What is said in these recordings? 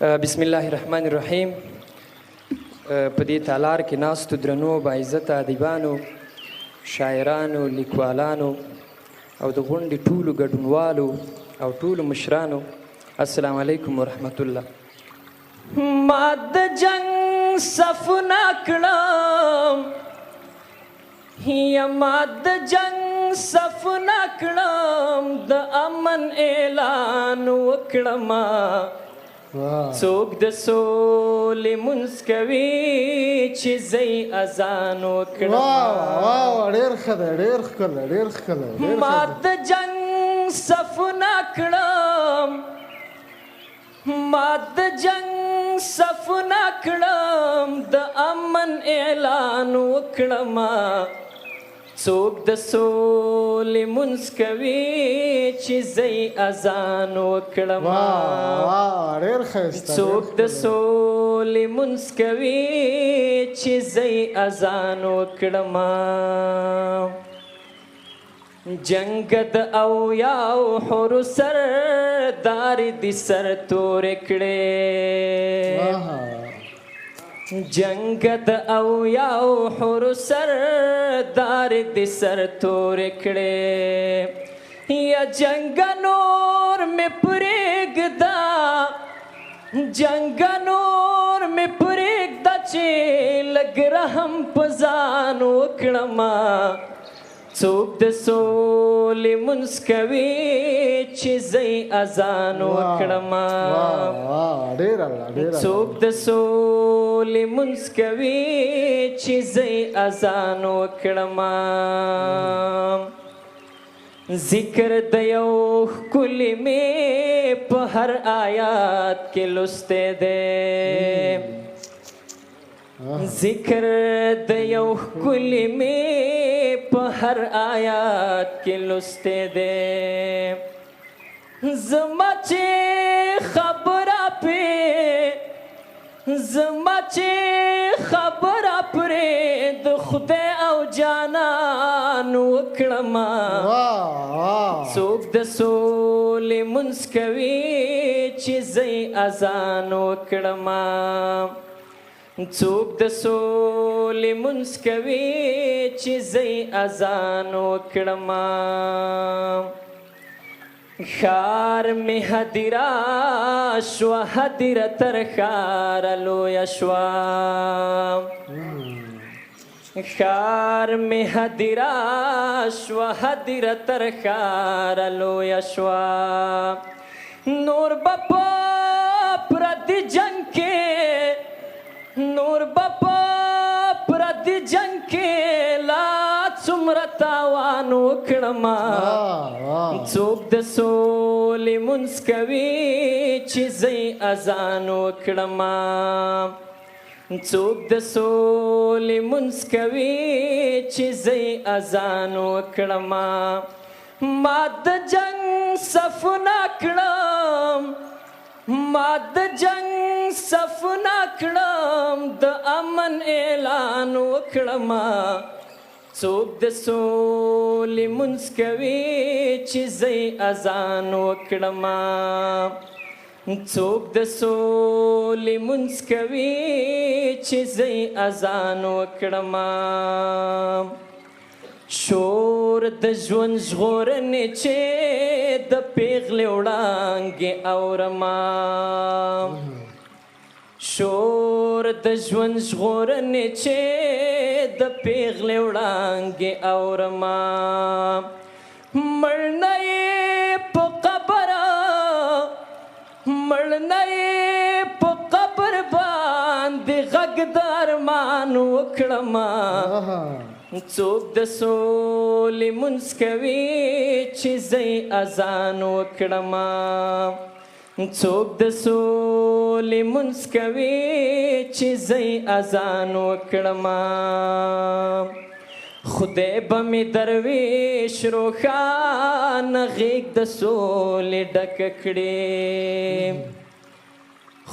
बिस्मिल्लाहिर्रहमानिर्रहीम। په دې تالار کې ناستو درنو باعزته ادیبانو، شاعرانو، لیکوالانو او د غونډې ټولو ګډونوالو او ټولو مشرانو، السلام علیکم ورحمت الله. ما د جنگ صفونه کړم، ما د جنگ صفونه کړم، د امن اعلان وکړم. څوک د سولې مونځ کوي چې زه اذان وکړم. ډېر ښه دی، ډېر ښکلی، ډېر ښکلی. ما د جنگ صفونه کړم، ما د جنگ صفونه کړم، د امن اعلان وکړم. څوک د سولې مونځ کوي چې زه اذان وکړم. څوک د سولې مونځ کوي چې زه اذان وکړم. جنگ د اویاو حورو سردار دي سر تورې کړې، جنگ د اویاو حورو سردار دي سر تورې کړې. یا جنگ نور مې پرېږده، جنگ نور مې پرېږده چې لږ رحم په ځان وکړم. څوک د سولې مونځ کوي چې زه اذان وکړم. څوک د سولې مونځ کوي چې زه اذان وکړم. ذکر د یو ښکلي مې په هر آیات کې لوستی دی، ذکر د یو ښکلي مې په هر آیات کې لوستی دی. زما چې خبره پرې، زما چې خبره پرې د خدای او جانان وکړم. څوک د سولې مونځ کوي چې زه اذان وکړم. څوک د سولې مونځ کوي چې زه اذان وکړم. ښار مې هدیره شوه، هدیره تر ښاره لویه شوه. ښار مې هدیره شوه، هدیره تر ښاره لویه شوه. نور به په پردي جنګ کې، نور به په پردي جنګ کې لا څومره تاوان وکړم. څوک د سولې مونځ کوي چې زه اذان وکړم. څوک د سولې مونځ کوي چې زه اذان وکړم. ما د جنگ صفونه کړم، ما د جنگ صفونه کړم، د امن اعلان وکړم. څوک د سولې مونځ کوي چې زه اذان وکړم. څوک د سولې مونځ کوي چې زه اذان وکړم. شور د ژوند ژغورنې چې د پیغلې وړانګې اورما، شور د ژوند ژغورنې چې د پیغلې وړانګې اورما. مړنه یې په قبره، مړنه یې په قبر باندې غږ د ارمان وکړم. څوک د سولې مونځ کوي چې زه اذان وکړم. څوک د سولې مونځ کوي چې زه اذان وکړم. خدای به مې درویش روښانه غېږ د سولې ډکه کړي،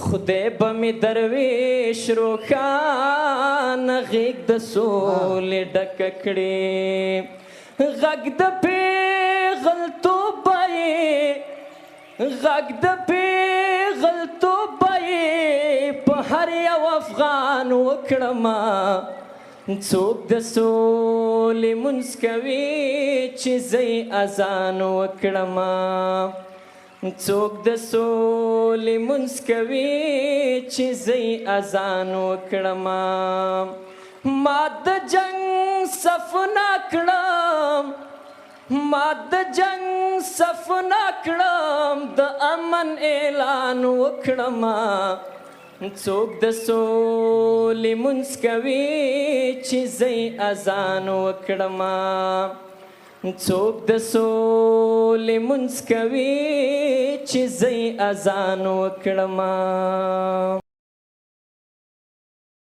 خدای به مې درویش روښانه غېږ د سولې ډکه کړي. غږ د پیغلتوب به یې، غږ د پیغلتوب به یې افغان وکړما څوک د سولې منځ کوي چې زه اذان وکړما څوک د سولې منځ کوي چې زه اذان وکړما ما د جنگ صفونه کړم ما د جنگ صفونه کړم د امن اعلان وکړما څوک د سولې منځ کوي چې زه اذان وکړما څوک د سولې منځ کوي چې زه اذان وکړما